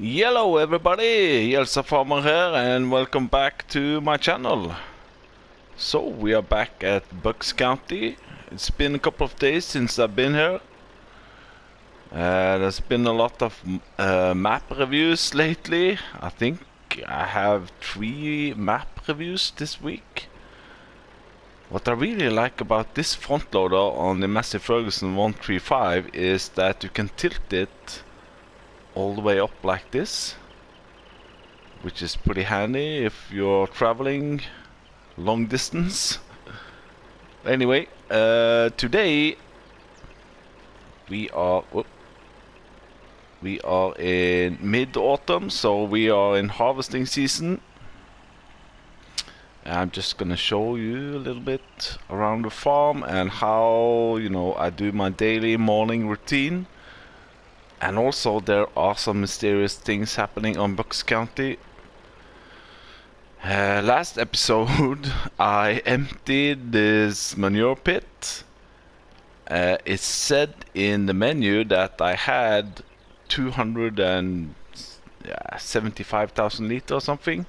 Hello everybody, Elsa Farmer here and welcome back to my channel. So we are back at Bucks County. It's been a couple of days since I've been here. There's been a lot of map reviews lately. I think I have 3 map reviews this week. What I really like about this front loader on the Massey Ferguson 135 is that you can tilt it all the way up like this, which is pretty handy if you're traveling long distance. Anyway, today we are in mid-autumn, so we are in harvesting season. I'm just gonna show you a little bit around the farm and how, I do my daily morning routine. And also there are some mysterious things happening on Bucks County. Last episode I emptied this manure pit. It said in the menu that I had 275,000 liters or something,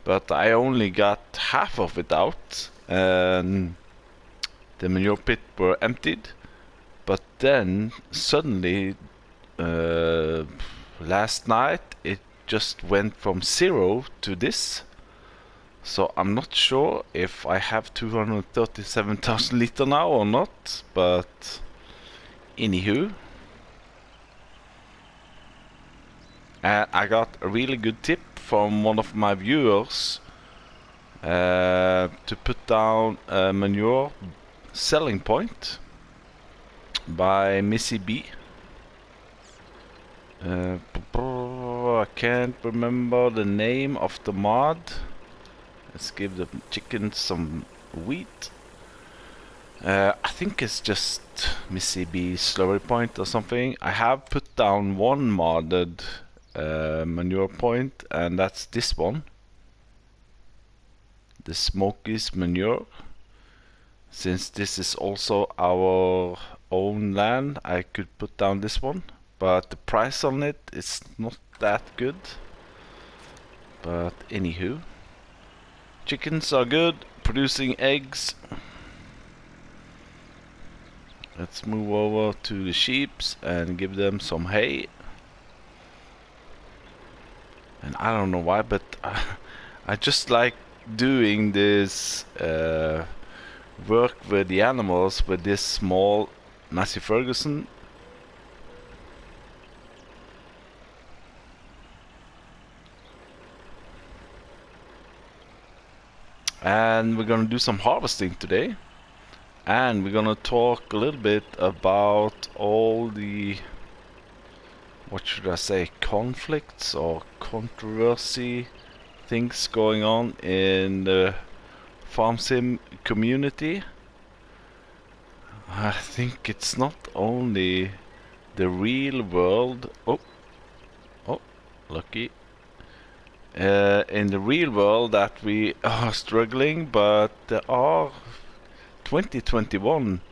but I only got half of it out and the manure pit were emptied. But then suddenly last night it just went from 0 to this, so I'm not sure if I have 237,000 liters now or not, but anywho. And I got a really good tip from one of my viewers to put down a manure selling point by Missy B. I can't remember the name of the mod. Let's give the chickens some wheat. I think it's just Missy B slurry point or something. I have put down one modded manure point, and that's this one, the Smokies manure. Since this is also our own land, I could put down this one, but the price on it is not that good. But anywho, chickens are good, producing eggs. Let's move over to the sheeps and give them some hay. And I don't know why, but I just like doing this work with the animals with this small Massey Ferguson. And we're gonna do some harvesting today, and we're gonna talk a little bit about all the, what should I say, conflicts or controversy things going on in the farm sim community. I think it's not only the real world. Oh, lucky. In the real world that we are struggling, but there are 2021,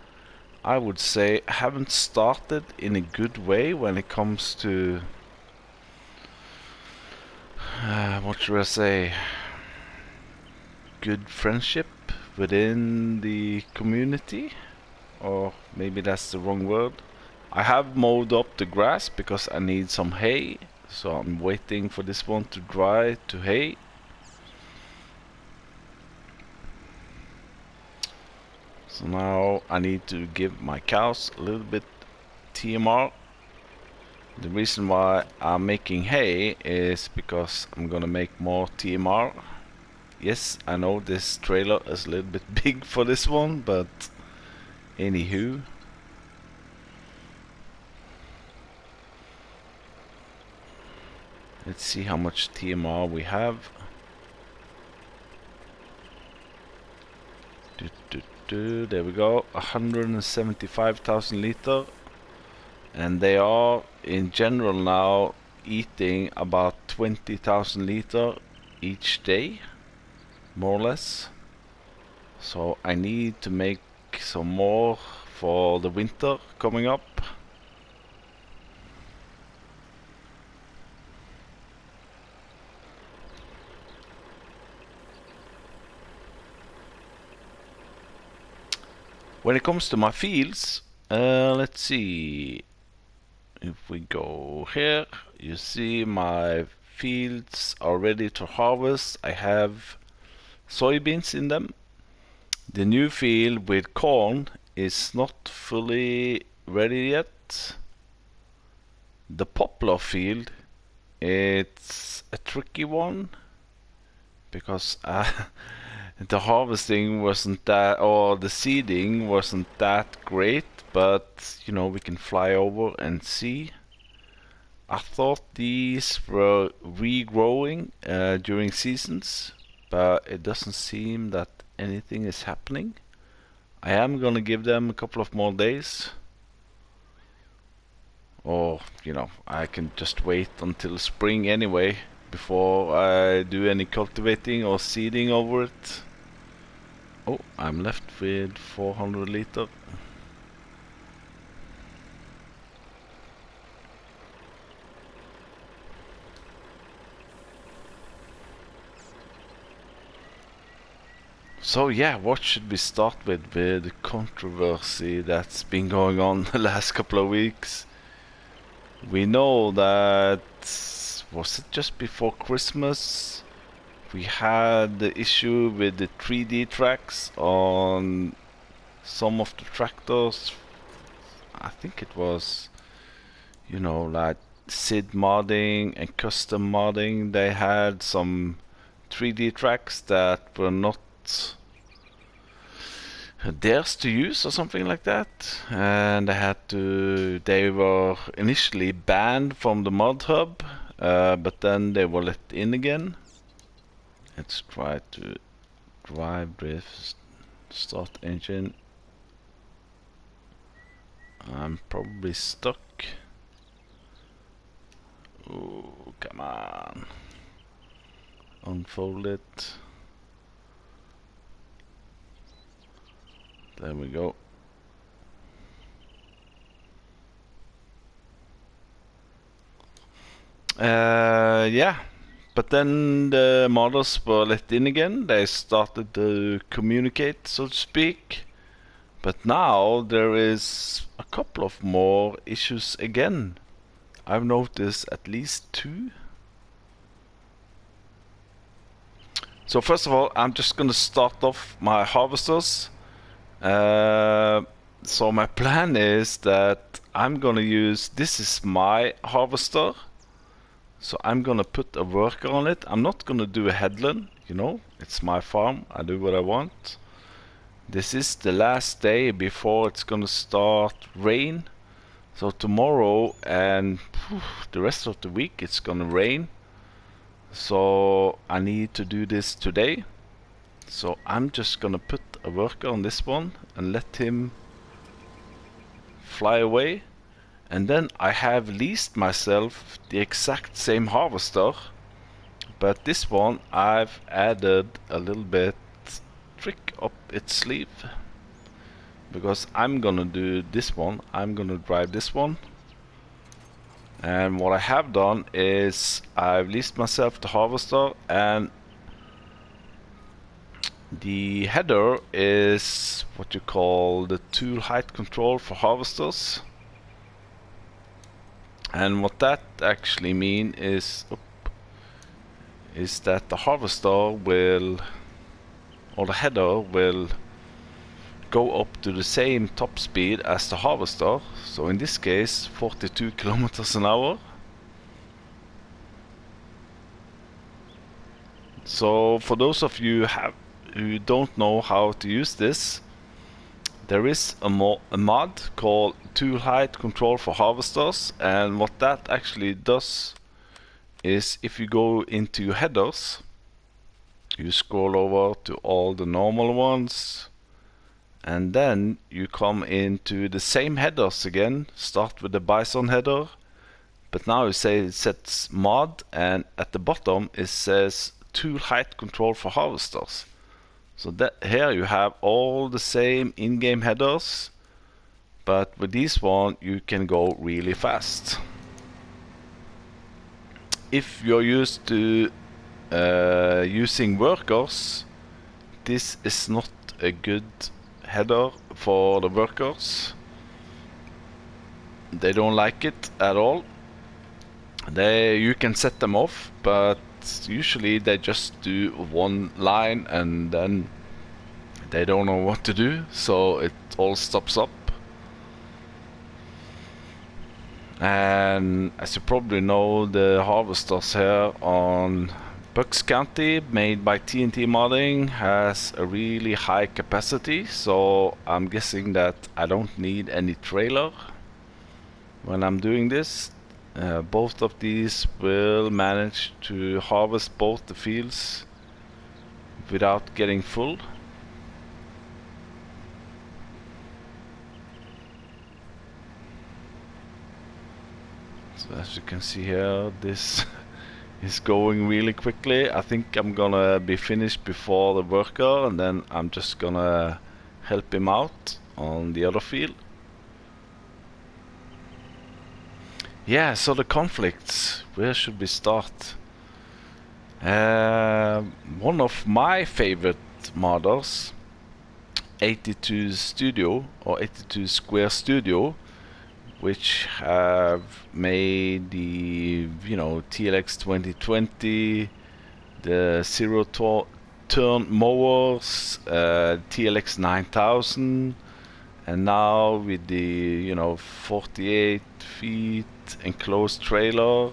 I would say, haven't started in a good way when it comes to what should I say, good friendship within the community, or maybe that's the wrong word. I have mowed up the grass because I need some hay, so I'm waiting for this one to dry to hay. So now I need to give my cows a little bit TMR. The reason why I'm making hay is because I'm gonna make more TMR. Yes, I know this trailer is a little bit big for this one, but anywho. Let's see how much TMR we have. There we go, 175,000 liters. And they are in general now eating about 20,000 liters each day, more or less. So I need to make some more for the winter coming up. When it comes to my fields, let's see. If we go here, you see my fields are ready to harvest. I have soybeans in them. The new field with corn is not fully ready yet. The poplar field, it's a tricky one because the harvesting wasn't that, or the seeding wasn't that great, but you know, we can fly over and see. I thought these were regrowing during seasons, but it doesn't seem that anything is happening. I am gonna give them a couple of more days. Or, you know, I can just wait until spring anyway before I do any cultivating or seeding over it. Oh, I'm left with 400 liter. So yeah, what should we start with the controversy that's been going on the last couple of weeks? We know that, was it just before Christmas? We had the issue with the 3D tracks on some of the tractors. I think it was, you know, like SID modding and custom modding. They had some 3D tracks that were not theirs to use or something like that, and they were initially banned from the mod hub, but then they were let in again. Let's try to drive drift, start engine. I'm probably stuck. Oh, come on. Unfold it. There we go. Yeah. But then the models were let in again. They started to communicate, so to speak. But now there is a couple of more issues again. I've noticed at least 2. So first of all, I'm just gonna start off my harvesters. So my plan is that I'm gonna use, this is my harvester. So I'm gonna put a worker on it. I'm not gonna do a headland, you know, it's my farm, I do what I want. This is the last day before it's gonna start rain. So tomorrow and the rest of the week it's gonna rain. So I need to do this today. So I'm just gonna put a worker on this one and let him fly away. And then I have leased myself the exact same harvester, but this one I've added a little bit trick up its sleeve, because I'm gonna do this one, I'm gonna drive this one. And what I have done is I've leased myself the harvester, and the header is what you call the tool height control for harvesters. And what that actually means is that the harvester will, or the header will go up to the same top speed as the harvester. So in this case 42 kilometers an hour. So for those of you who don't know how to use this, there is a mod called Tool Height Control for Harvesters, and what that actually does is, if you go into your headers, you scroll over to all the normal ones, and then you come into the same headers again. Start with the bison header, but now you say it sets mod, and at the bottom it says Tool Height Control for Harvesters. So that here you have all the same in-game headers, but with this one you can go really fast. If you're used to using workers, this is not a good header for the workers. They don't like it at all. You can set them off, but usually they just do one line and then they don't know what to do, so it all stops up. And as you probably know, the harvesters here on Bucks County, made by TNT Modding, has a really high capacity, so I'm guessing that I don't need any trailer when I'm doing this. Both of these will manage to harvest both the fields without getting full. So as you can see here, this is going really quickly. I think I'm gonna be finished before the worker, and then I'm just gonna help him out on the other field. Yeah, so the conflicts, where should we start? One of my favorite modders, 82 Studio, or 82 Square Studio, which have made the, TLX 2020, the zero-turn mowers, TLX 9000, and now with the, 48 feet enclosed trailer,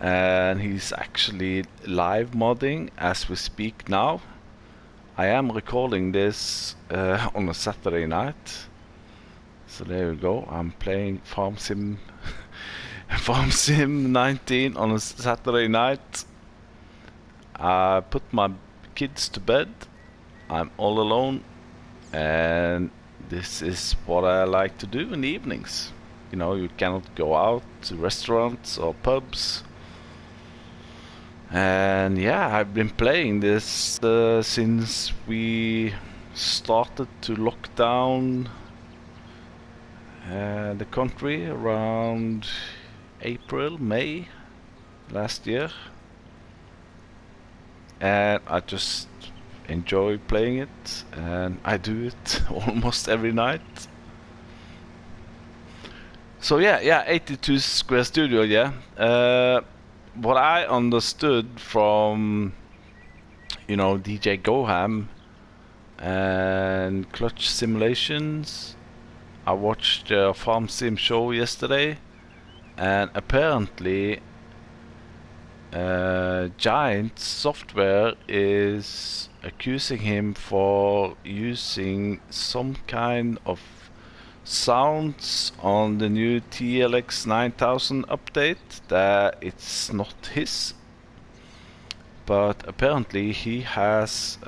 and he's actually live modding as we speak now. I am recording this on a Saturday night, so there we go. I'm playing Farm Sim Farm Sim 19 on a Saturday night. I put my kids to bed. I'm all alone, and this is what I like to do in the evenings. You cannot go out to restaurants or pubs. And yeah, I've been playing this since we started to lock down the country around April, May last year. And I just enjoy playing it, and I do it almost every night. So yeah, 82 Square Studio, yeah. What I understood from, DJ Goham and Clutch Simulations, I watched their Farm Sim show yesterday, and apparently Giant Software is accusing him for using some kind of sounds on the new TLX 9000 update that it's not his, but apparently he has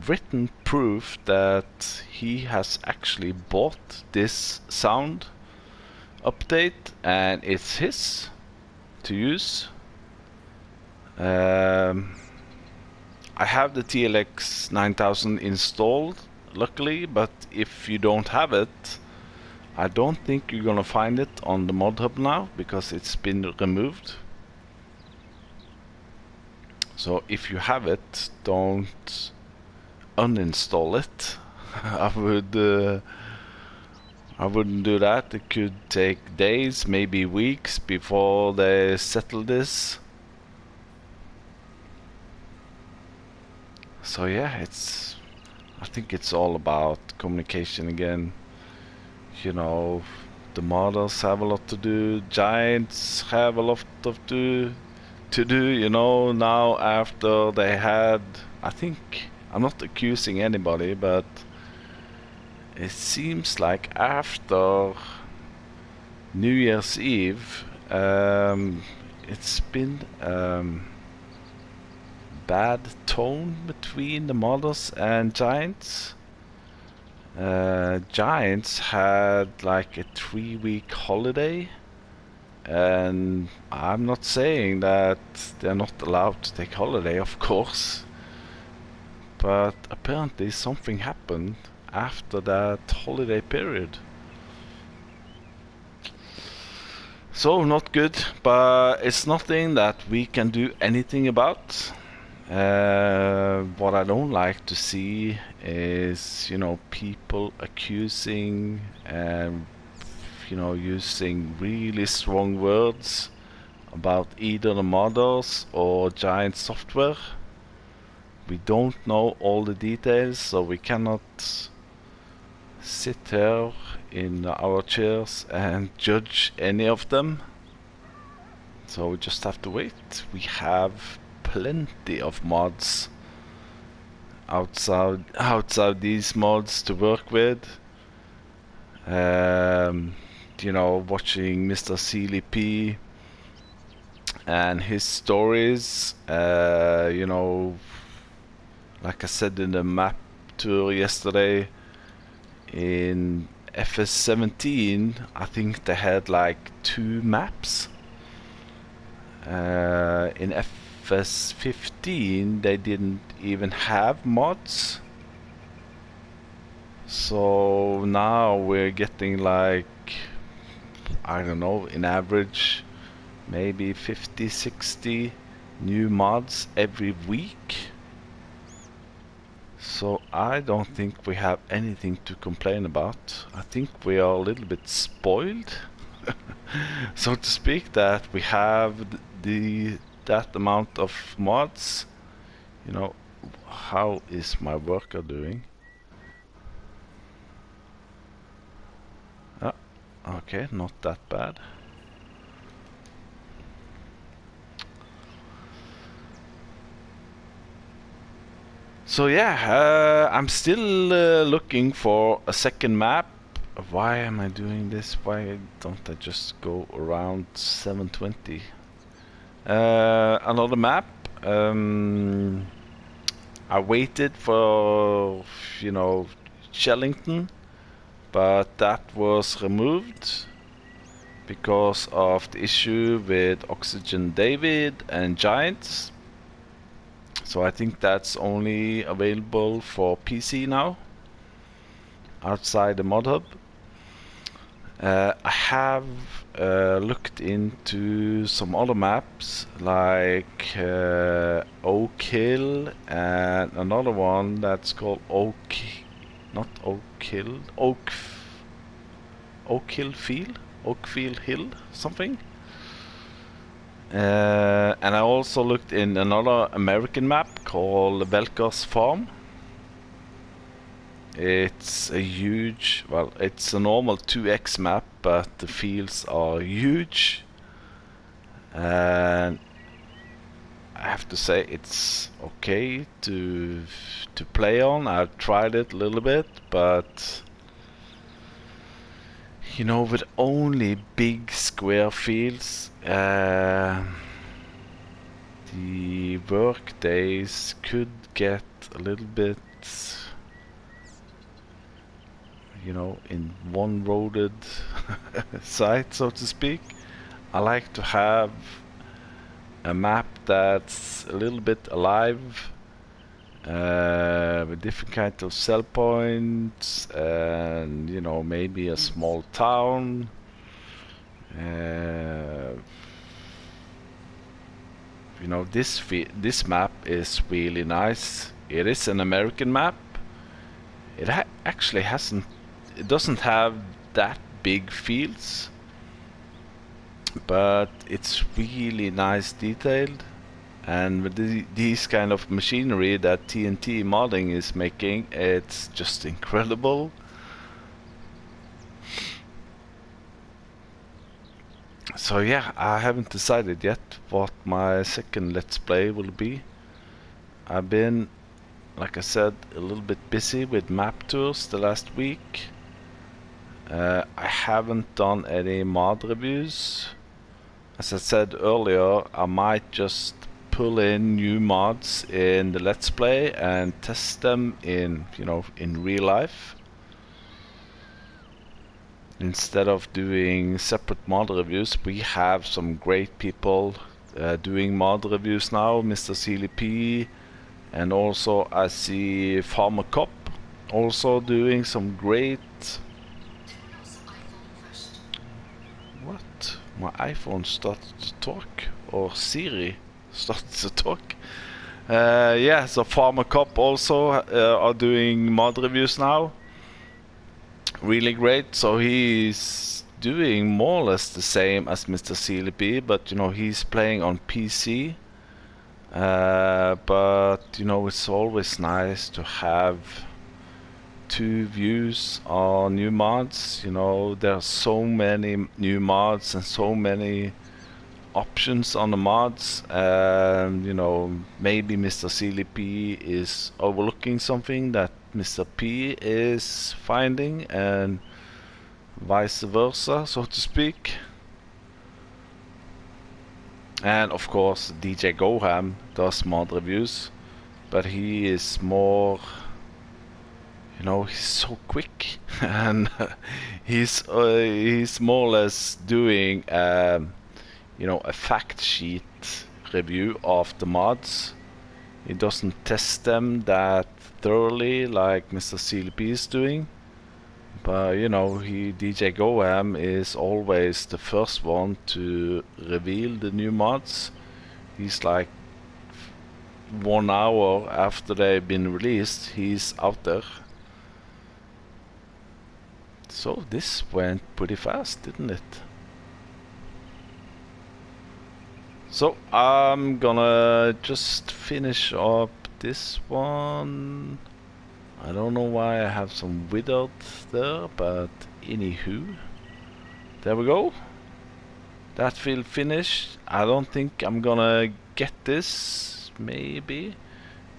written proof that he has actually bought this sound update and it's his to use. I have the TLX 9000 installed, luckily, but if you don't have it, I don't think you're gonna find it on the mod hub now because it's been removed. So if you have it, don't uninstall it. I wouldn't do that. It could take days, maybe weeks before they settle this. So yeah, I think it's all about communication again. The models have a lot to do. Giants have a lot to do. Now after they had, I think, I'm not accusing anybody, but it seems like after New Year's Eve, it's been bad tone between the models and Giants. Giants had like a 3-week holiday, and I'm not saying that they're not allowed to take holiday, of course, but apparently something happened after that holiday period. So not good, but it's nothing that we can do anything about. What I don't like to see is, you know, people accusing and, you know, using really strong words about either the models or Giant Software. We don't know all the details, so we cannot sit here in our chairs and judge any of them. So we just have to wait. We have plenty of mods outside these mods to work with. You know, watching Mr. Sealy P and his stories. You know, like I said in the map tour yesterday, in FS17, I think they had like 2 maps. In FS15, they didn't even have mods. So now we're getting like, I don't know, in average, maybe 50, 60 new mods every week. So I don't think we have anything to complain about. I think we are a little bit spoiled, so to speak, that we have that amount of mods. You know, how is my worker doing? Ah, okay, not that bad. So yeah, I'm still looking for a second map. Why am I doing this? Why don't I just go around 720? Another map. I waited for, you know, Shellington, but that was removed because of the issue with Oxygen David and Giants. So I think that's only available for PC now, outside the mod hub. I have looked into some other maps like Oak Hill and another one that's called not Oak Hill, Oakfield Hill, something. And I also looked in another American map called Velker's Farm. It's a huge, well, it's a normal 2x map, but the fields are huge. And I have to say it's okay to play on. I've tried it a little bit, but you know, with only big square fields, the work days could get a little bit, you know, in one-roaded site, so to speak. I like to have a map that's a little bit alive, with different kinds of sell points, and you know, maybe a small town. You know, this map is really nice. It is an American map. It actually it doesn't have that big fields, but it's really nice detailed. And with these kind of machinery that TNT modding is making, it's just incredible. So yeah, I haven't decided yet what my second Let's Play will be. I've been, like I said, a little bit busy with map tours the last week. I haven't done any mod reviews. As I said earlier, I might just pull in new mods in the Let's Play and test them in, you know, in real life, instead of doing separate mod reviews. We have some great people doing mod reviews now, Mr. Sealy P, and also I see Farmer Cop also doing some great... What? My iPhone started to talk, or Siri started to talk. Yeah, so Farmer Cop also are doing mod reviews now. Really great. So he's doing more or less the same as Mr. CLP, but you know, he's playing on PC. But you know, it's always nice to have two views on new mods. You know, there are so many new mods and so many options on the mods, and you know, maybe Mr. CLP is overlooking something that Mr. P is finding, and vice versa, so to speak. And of course, DJ Goham does mod reviews, but he is more, you know, he's so quick, and he's more or less doing you know, a fact sheet review of the mods. He doesn't test them that thoroughly like Mr. CLP is doing. But you know, DJ Goham is always the first one to reveal the new mods. He's like 1 hour after they've been released, he's out there. So this went pretty fast, didn't it? So I'm gonna just finish up this one. I don't know why I have some withered there, but anywho, there we go. That field finished. I don't think I'm gonna get this, maybe.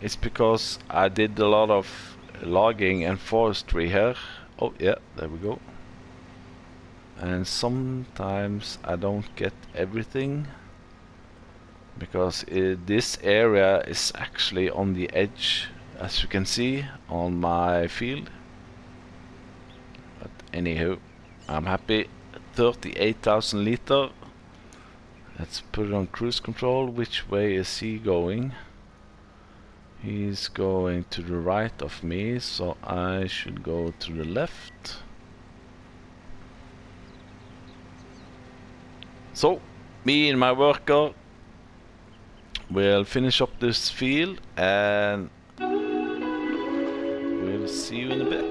It's because I did a lot of logging and forestry here. Oh yeah, there we go. And sometimes I don't get everything, because this area is actually on the edge, as you can see on my field. But anywho, I'm happy. 38,000 liter. Let's put it on cruise control. Which way is he going? He's going to the right of me, so I should go to the left. So me and my worker we'll finish up this field, and we'll see you in a bit.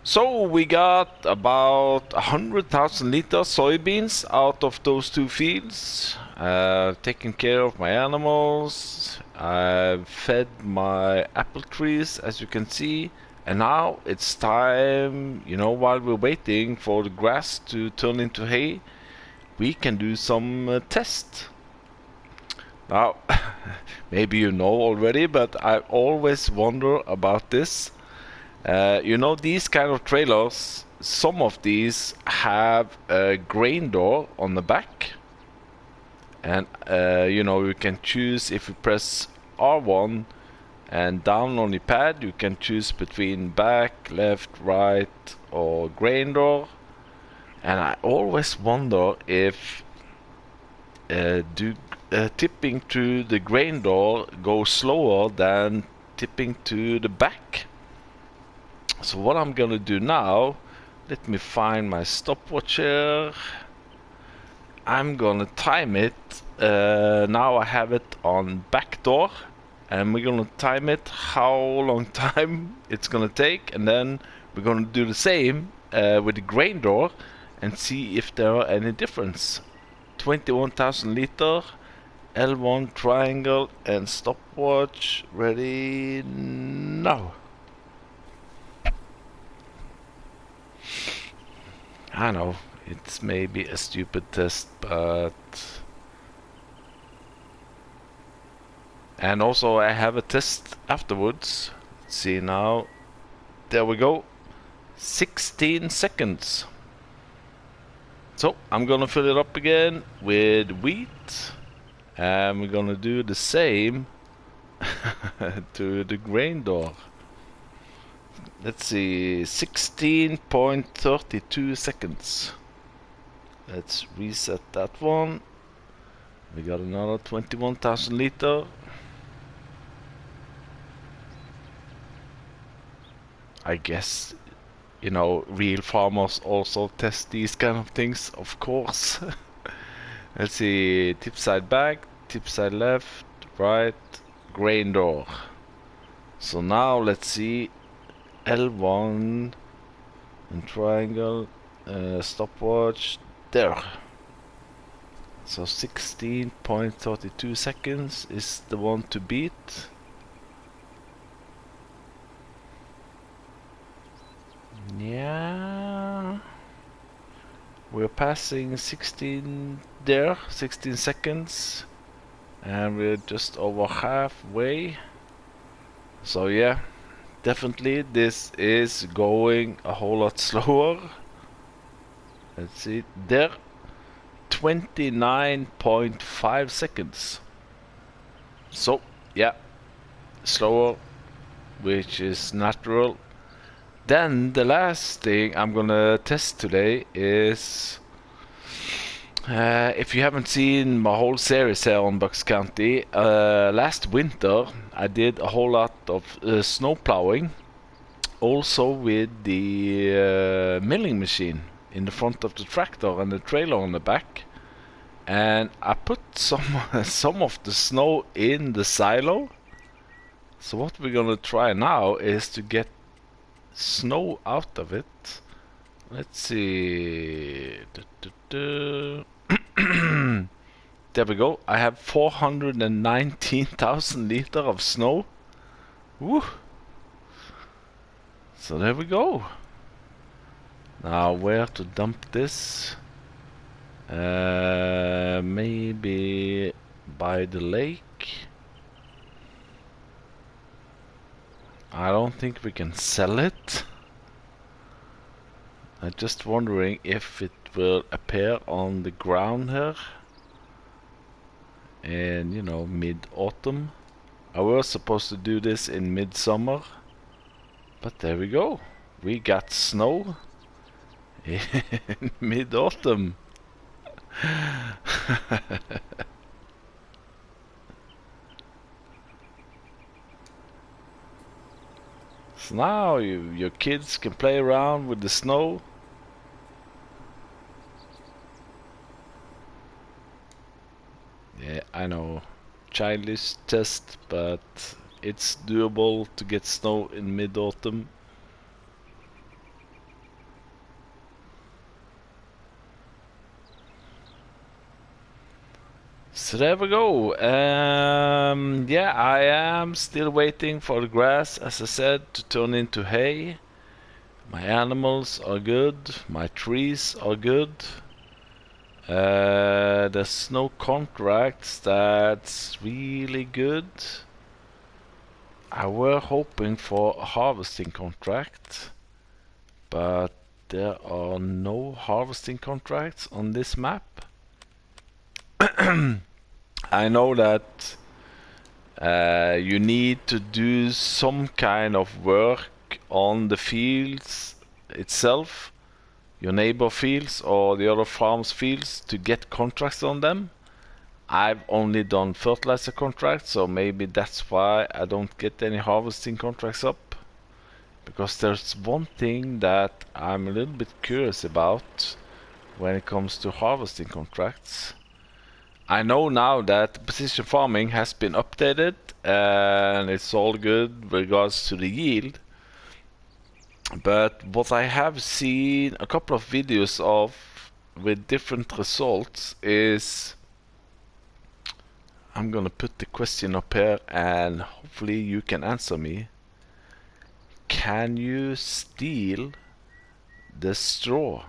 So we got about 100,000 liters soybeans out of those two fields. Taking care of my animals. I've fed my apple trees, as you can see. And now it's time, you know, while we're waiting for the grass to turn into hay, we can do some tests. Now, maybe you know already, but I always wonder about this. You know, these kind of trailers, some of these have a grain door on the back, and you know, you can choose, if you press R1 and down on the pad, you can choose between back, left, right, or grain door. And I always wonder if tipping to the grain door goes slower than tipping to the back. So what I'm gonna do now, let me find my stopwatch here. I'm gonna time it. Now I have it on back door, and we're gonna time it how long time it's gonna take, and then we're gonna do the same with the grain door, and see if there are any difference. 21,000 liter, L1 triangle and stopwatch. Ready now. I know, it's maybe a stupid test, but... And also I have a test afterwards. Let's see now. There we go. 16 seconds. So I'm gonna fill it up again with wheat. And we're gonna do the same to the grain door. Let's see, 16.32 seconds. Let's reset that one. We got another 21,000 liter. I guess, you know, real farmers also test these kind of things, of course. Let's see, tip side back, tip side left, right, grain door. So now let's see, L1 and triangle, stopwatch, there. So 16.32 seconds is the one to beat. Yeah, we're passing 16 there, 16 seconds, and we're just over halfway. So yeah, definitely this is going a whole lot slower. Let's see, there, 29.5 seconds. So yeah, slower, which is natural. Then the last thing I'm gonna test today is, if you haven't seen my whole series here on Bucks County, last winter I did a whole lot of snow plowing, also with the milling machine in the front of the tractor and the trailer on the back. And I put some of the snow in the silo. So what we're gonna try now is to get snow out of it. Let's see. There we go. I have 419,000 liter of snow. Woo! So there we go. Now where to dump this? Maybe by the lake. I don't think we can sell it. I'm just wondering if it will appear on the ground here. And you know, mid-autumn. I was supposed to do this in mid-summer. But there we go. We got snow in mid-autumn. So now your kids can play around with the snow. Yeah, I know, childish test, but it's doable to get snow in mid-autumn. So there we go. Yeah, I am still waiting for the grass, as I said, to turn into hay. My animals are good. My trees are good. There's no contracts that's really good. I were hoping for a harvesting contract, but there are no harvesting contracts on this map. I know that you need to do some kind of work on the fields itself, your neighbor fields or the other farms fields, to get contracts on them. I've only done fertilizer contracts, so maybe that's why I don't get any harvesting contracts up. Because there's one thing that I'm a little bit curious about when it comes to harvesting contracts. I know now that precision farming has been updated and it's all good with regards to the yield. But what I have seen a couple of videos of with different results is, I'm gonna put the question up here and hopefully you can answer me. Can you steal the straw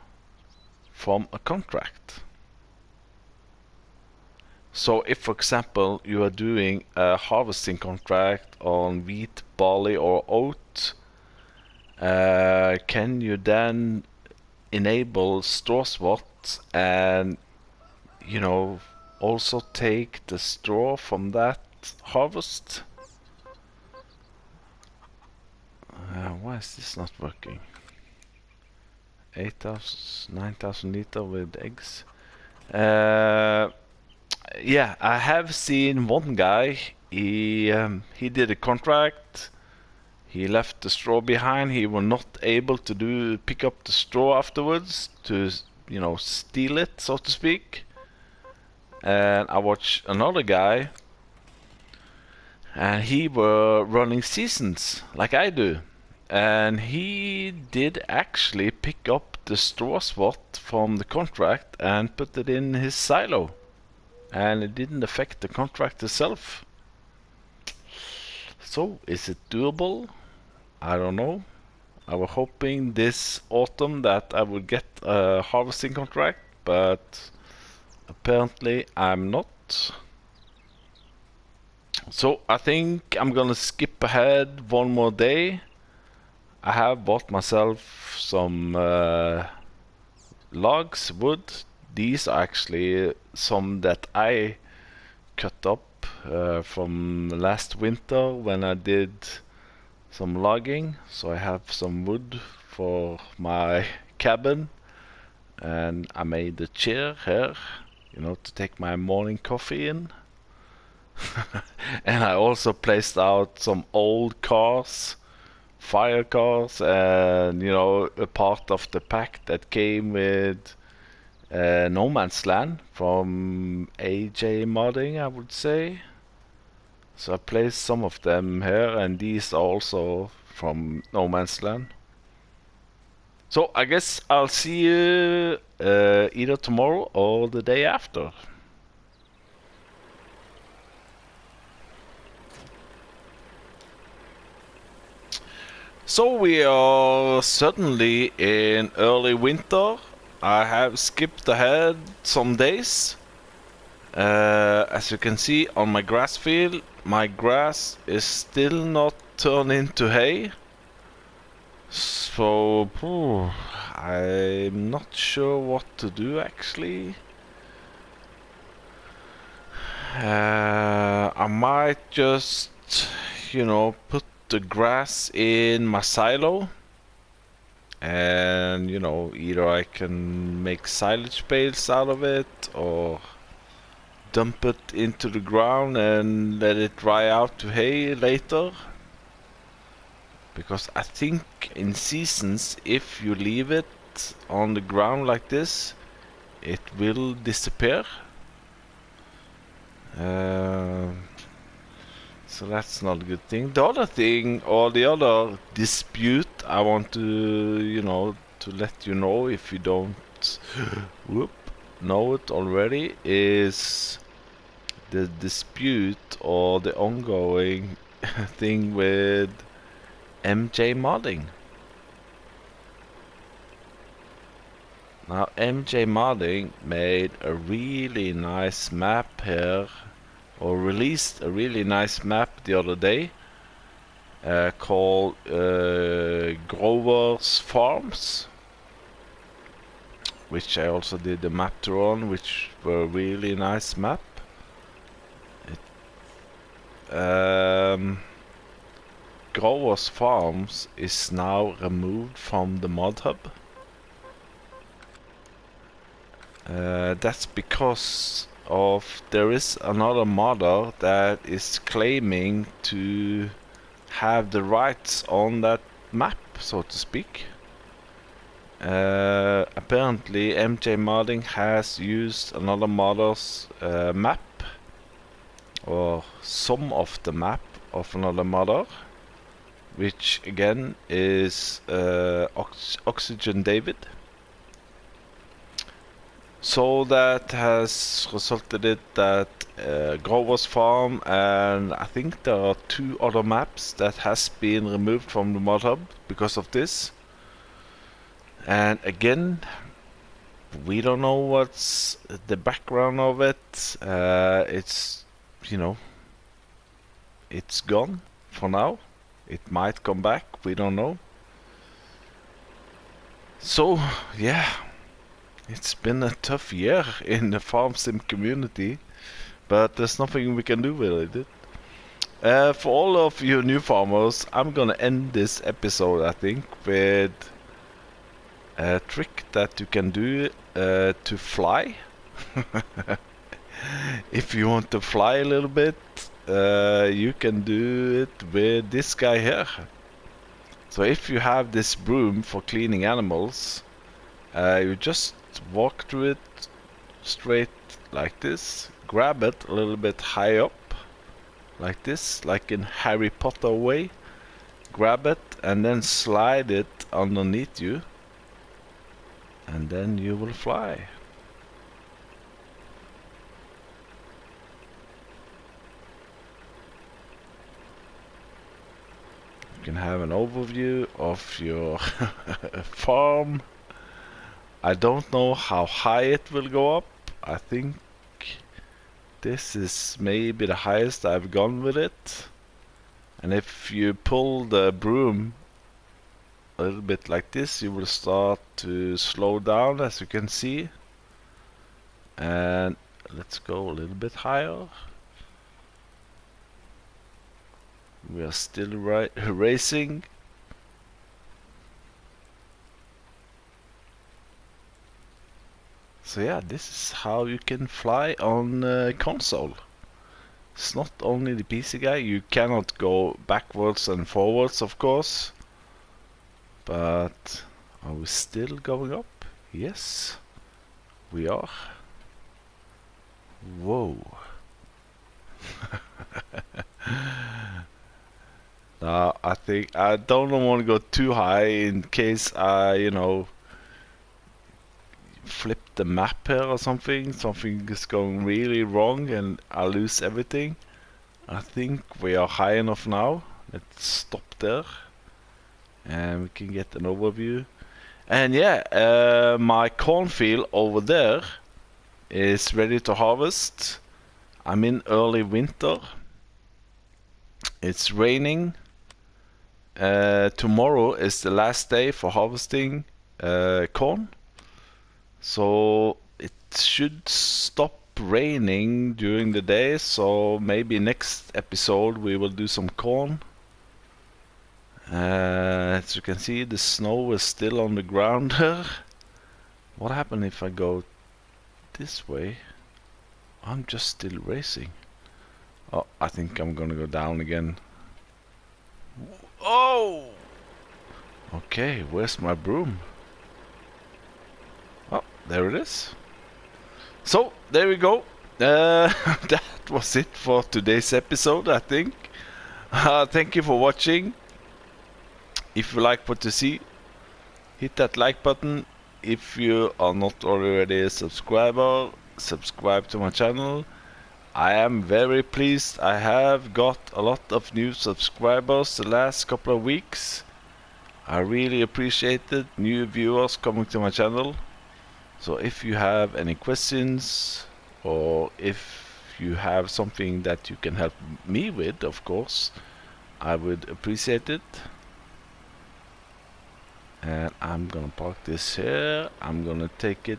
from a contract? So if, for example, you are doing a harvesting contract on wheat, barley or oat, can you then enable straw swat and, you know, also take the straw from that harvest? Why is this not working? 8,000, 9,000 liter with eggs. Yeah, I have seen one guy. He did a contract. He left the straw behind. He was not able to pick up the straw afterwards to, you know, steal it, so to speak. And I watched another guy, and he were running seasons like I do, and he did actually pick up the straw swat from the contract and put it in his silo, and it didn't affect the contract itself. So is it doable? I don't know. I was hoping this autumn that I would get a harvesting contract, but apparently I'm not. So I think I'm gonna skip ahead one more day. I have bought myself some logs, wood. These are actually some that I cut up from last winter when I did some logging. So I have some wood for my cabin, and I made a chair here, you know, to take my morning coffee in. And I also placed out some old cars, fire cars, and, you know, a part of the pack that came with No Man's Land from AJ Modding, I would say. So I placed some of them here, and these are also from No Man's Land. So I guess I'll see you either tomorrow or the day after. So we are certainly in early winter. I have skipped ahead some days. As you can see on my grass field, my grass is still not turned into hay. So, I'm not sure what to do actually. I might just, you know, put the grass in my silo, and, you know, either I can make silage bales out of it or dump it into the ground and let it dry out to hay later. Because I think in seasons, if you leave it on the ground like this, it will disappear. So that's not a good thing. The other thing, or the other dispute I want to, you know, to let you know if you don't know it already, is the dispute or the ongoing thing with MJ Modding. Now MJ Modding made a really nice map here, or released a really nice map the other day, called Grover's Farms, which I also did the map tour on, which were a really nice map. Grover's Farms is now removed from the mod hub. That's because of there is another modder that is claiming to have the rights on that map, so to speak. Apparently MJ Modding has used another modder's map, or some of the map of another modder, which again is Oxygen David. So that has resulted in that Grover's Farm, and I think there are 2 other maps that has been removed from the mod hub because of this. And again, we don't know what's the background of it. It's, you know, it's gone for now. It might come back, we don't know. So, yeah, it's been a tough year in the farm sim community, but there's nothing we can do with it. For all of you new farmers, I'm gonna end this episode, I think, with a trick that you can do to fly. If you want to fly a little bit, you can do it with this guy here. So if you have this broom for cleaning animals, you just walk through it straight like this, grab it a little bit high up, like this, like in Harry Potter way, grab it and then slide it underneath you, and then you will fly. You can have an overview of your farm. I don't know how high it will go up. I think this is maybe the highest I've gone with it. And if you pull the broom a little bit like this, you will start to slow down, as you can see. And let's go a little bit higher. We are still racing. So yeah, this is how you can fly on console. It's not only the PC guy, you cannot go backwards and forwards, of course. But are we still going up? Yes, we are. Whoa. Now, I think I don't want to go too high in case I, flip the map here or something. Something is going really wrong and I lose everything. I think we are high enough now. Let's stop there. And we can get an overview. And yeah, my cornfield over there is ready to harvest. I'm in early winter. It's raining. Tomorrow is the last day for harvesting corn. So it should stop raining during the day, so maybe next episode we will do some corn. As you can see, the snow is still on the ground here. What happened if I go this way? I'm just still racing. Oh, I think I'm gonna go down again. Oh! Okay, where's my broom? Oh, there it is. So, there we go. That was it for today's episode, I think. Thank you for watching. If you like what you see, hit that like button. If you are not already a subscriber, subscribe to my channel. I am very pleased. I have got a lot of new subscribers the last couple of weeks. I really appreciate it. New viewers coming to my channel. So if you have any questions, or if you have something that you can help me with, of course, I would appreciate it. And I'm gonna park this here. I'm gonna take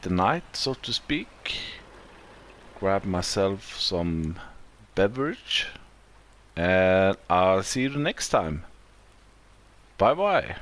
the night, so to speak. Grab myself some beverage. And I'll see you next time. Bye bye.